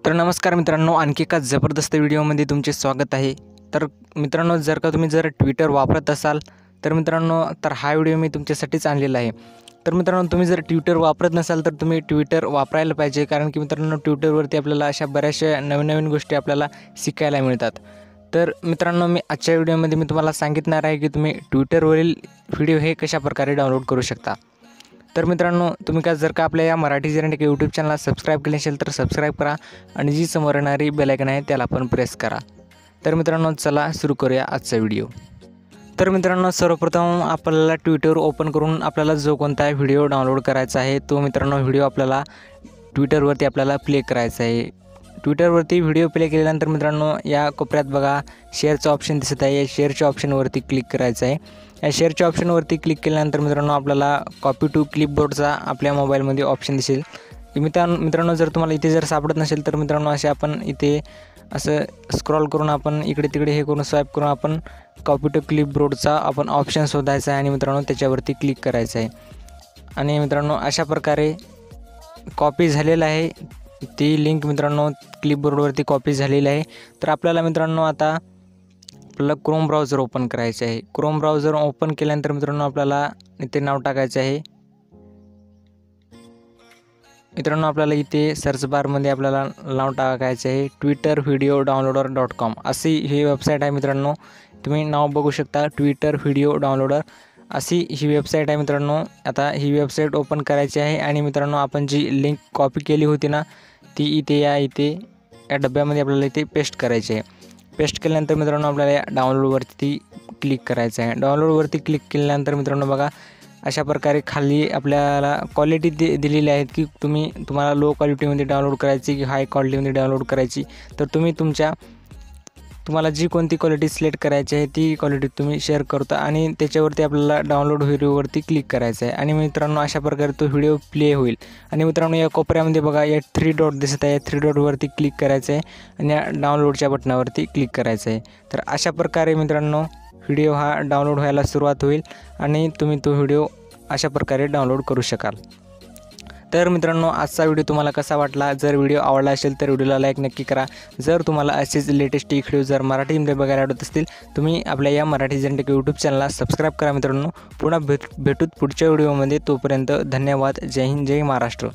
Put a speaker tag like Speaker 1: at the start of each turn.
Speaker 1: तर नमस्कार मित्रांनो, आणखी एका जबरदस्त व्हिडिओमध्ये तुमचे स्वागत आहे। तर मित्रांनो, जर तुम्ही ट्विटर वापरत असाल तर मित्रांनो हा व्हिडिओ मी तुमच्यासाठीच आणलेला आहे। तर मित्रांनो, तुम्ही जर ट्विटर वापरत नसाल तर तुम्ही ट्विटर वापरायला पाहिजे, कारण की मित्रांनो ट्विटरवरती आपल्याला अशा बऱ्याचशा नवीन गोष्टी आपल्याला शिकायला मिळतात। तर मित्रांनो, मी आजच्या व्हिडिओमध्ये मी तुम्हाला सांगणार आहे की तुम्ही ट्विटरवरील व्हिडिओ हे कशा प्रकारे डाउनलोड करू शकता। तर मित्रांनो, तुम्ही जर का आपल्या या मराठी जर्नी यूट्यूब चॅनलला सबस्क्राईब केले असेल तर सबस्क्राईब करा आणि जी समोर येणारी बेल आयकॉन आहे त्याला पण प्रेस करा। तर मित्रांनो, चला सुरू करूया आजचा व्हिडिओ। तर मित्रांनो, सर्वप्रथम आपल्याला ट्विटर ओपन करून आपल्याला जो कोणता व्हिडिओ डाउनलोड करायचा आहे तो मित्रांनो व्हिडिओ आपल्याला ट्विटरवरती आपल्याला प्ले करायचा आहे। ट्विटरवरती व्हिडिओ प्ले केल्यानंतर मित्रांनो या कोपऱ्यात बघा शेअरचं ऑप्शन दिसत आहे, या शेअरच्या ऑप्शनवरती क्लिक करायचं आहे। या शेअरच्या ऑप्शनवरती क्लिक केल्यानंतर मित्रांनो आपल्याला कॉपी टू क्लिपबोर्डचा आपल्या मोबाईलमध्ये ऑप्शन दिसेल। मित्रांनो, जर तुम्हाला इथे जर सापडत नसेल तर मित्रांनो असे आपण इथे असं स्क्रॉल करून आपण इकडे तिकडे हे करून स्वाईप करून आपण कॉपी टू क्लिपबोर्डचा आपण ऑप्शन शोधायचा आहे आणि मित्रांनो त्याच्यावरती क्लिक करायचं आहे। आणि मित्रांनो अशा प्रकारे कॉपी झालेलं आहे, ती लिंक मित्रांनो क्लिपबोर्डवरती कॉपी झालेली आहे। तर आपल्याला मित्रांनो आता आपल्याला क्रोम ब्राउझर ओपन करायचे आहे। क्रोम ब्राउझर ओपन केल्यानंतर मित्रांनो आपल्याला इथे नाव टाकायचं आहे। मित्रांनो आपल्याला इथे सर्च बारमध्ये आपल्याला नाव टाकायचं आहे twittervideodownloader.com अशी ही वेबसाईट आहे। मित्रांनो तुम्ही नाव बघू शकता, ट्विटर व्हिडिओ डाउनलोडर अशी ही वेबसाईट आहे। मित्रांनो आता ही वेबसाईट ओपन करायची आहे आणि मित्रांनो आपण जी लिंक कॉपी केली होती ना ती इथे या डब्यामध्ये आपल्याला इथे पेस्ट करायची आहे। पेस्ट केल्यानंतर मित्रांनो आपल्याला या डाउनलोडवरती क्लिक करायचं आहे। डाउनलोडवरती क्लिक केल्यानंतर मित्रांनो बघा अशा प्रकारे खाली आपल्याला क्वालिटी दिलेली आहेत की तुम्हाला लो क्वालिटीमध्ये डाउनलोड करायची की हाय क्वालिटीमध्ये डाउनलोड करायची। तर तुम्हाला जी कोणती क्वालिटी सिलेक्ट करायची आहे ती क्वालिटी तुम्ही शेअर करता आणि त्याच्यावरती आपल्याला डाउनलोड व्हिडिओवरती क्लिक करायचं आहे। आणि मित्रांनो अशा प्रकारे तो व्हिडिओ प्ले होईल। आणि मित्रांनो या कोपऱ्यामध्ये बघा या 3 डॉट दिसत आहे, 3 डॉटवरती क्लिक करायचं आहे आणि या डाउनलोडच्या बटनावरती क्लिक करायचं आहे। तर अशा प्रकारे मित्रांनो व्हिडिओ हा डाउनलोड व्हायला सुरुवात होईल आणि तुम्ही तो व्हिडिओ अशा प्रकारे डाउनलोड करू शकाल। तर मित्रांनो आजचा व्हिडिओ तुम्हाला कसा वाटला? जर व्हिडिओ आवडला असेल तर व्हिडिओला लाईक नक्की करा। जर तुम्हाला असेच लेटेस्ट व्हिडिओ जर मराठीमध्ये बघायला आवडत असतील तुम्ही आपल्या या मराठी जर्नी यूट्यूब चॅनलला सबस्क्राईब करा। मित्रांनो पुन्हा भेटूत पुढच्या व्हिडिओमध्ये, तोपर्यंत धन्यवाद। जय हिंद, जय महाराष्ट्र।